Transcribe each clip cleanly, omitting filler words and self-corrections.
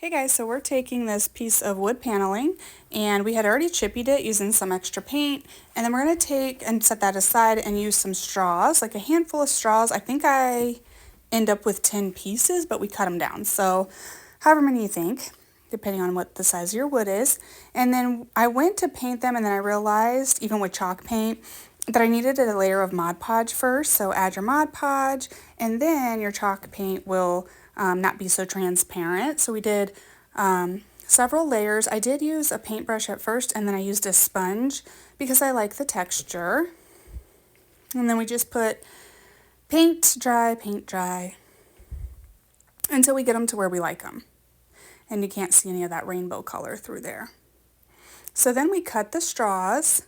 Hey guys, so we're taking this piece of wood paneling and we had already chippied it using some extra paint, and then we're going to take and set that aside and use some straws, like a handful of straws. I think I end up with 10 pieces, but we cut them down. So however many you think, depending on what the size of your wood is. And then I went to paint them and then I realized, even with chalk paint, that I needed a layer of Mod Podge first. So add your Mod Podge and then your chalk paint will not be so transparent. So we did several layers. I did use a paintbrush at first and then I used a sponge because I like the texture. And then we just put paint dry until we get them to where we like them. And you can't see any of that rainbow color through there. So then we cut the straws.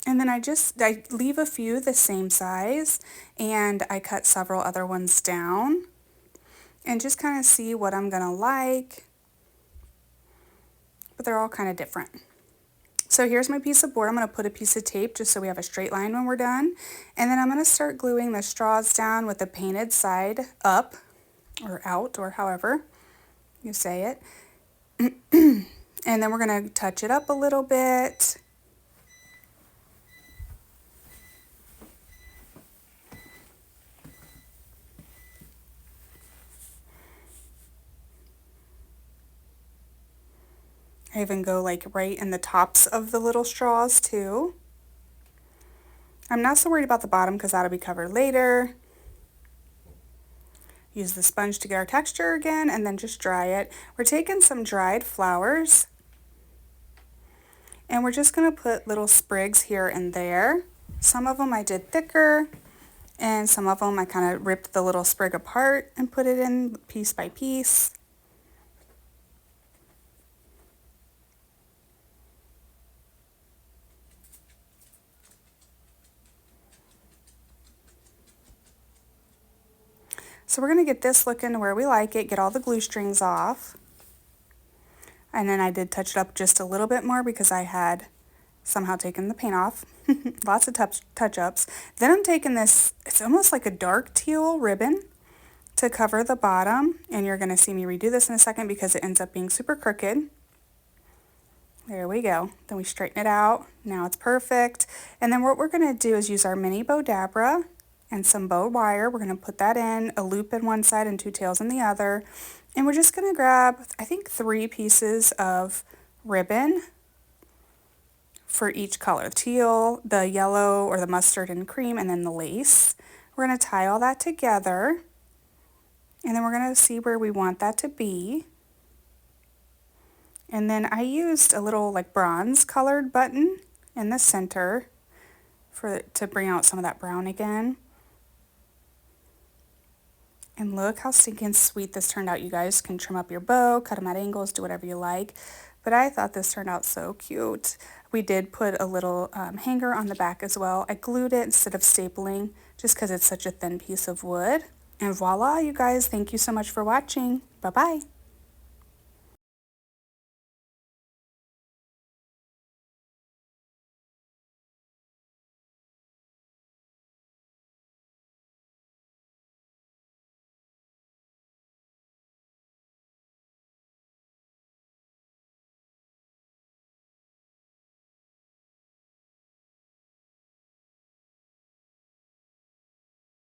And then I leave a few the same size, and I cut several other ones down and just kind of see what I'm gonna like, but they're all kind of different. So here's my piece of board. I'm gonna put a piece of tape just so we have a straight line when we're done. And then I'm gonna start gluing the straws down with the painted side up or out, or however you say it. And then we're gonna touch it up a little bit. I even go like right in the tops of the little straws too. I'm not so worried about the bottom because that'll be covered later. Use the sponge to get our texture again and then just dry it. We're taking some dried flowers and we're just going to put little sprigs here and there. Some of them I did thicker and some of them I kind of ripped the little sprig apart and put it in piece by piece. So we're going to get this looking to where we like it, get all the glue strings off. And then I did touch it up just a little bit more because I had somehow taken the paint off. Lots of touch-ups. Then I'm taking this, it's almost like a dark teal ribbon to cover the bottom. And you're going to see me redo this in a second because it ends up being super crooked. There we go. Then we straighten it out. Now it's perfect. And then what we're going to do is use our mini bow dabra and some bow wire. We're going to put that in, a loop in one side and two tails in the other. And we're just going to grab, I think, 3 pieces of ribbon for each color. Teal, the yellow or the mustard and cream, and then the lace. We're going to tie all that together. And then we're going to see where we want that to be. And then I used a little like bronze colored button in the center to bring out some of that brown again. And look how stinking sweet this turned out. You guys can trim up your bow, cut them at angles, do whatever you like. But I thought this turned out so cute. We did put a little hanger on the back as well. I glued it instead of stapling just because it's such a thin piece of wood. And voila, you guys, thank you so much for watching. Bye-bye.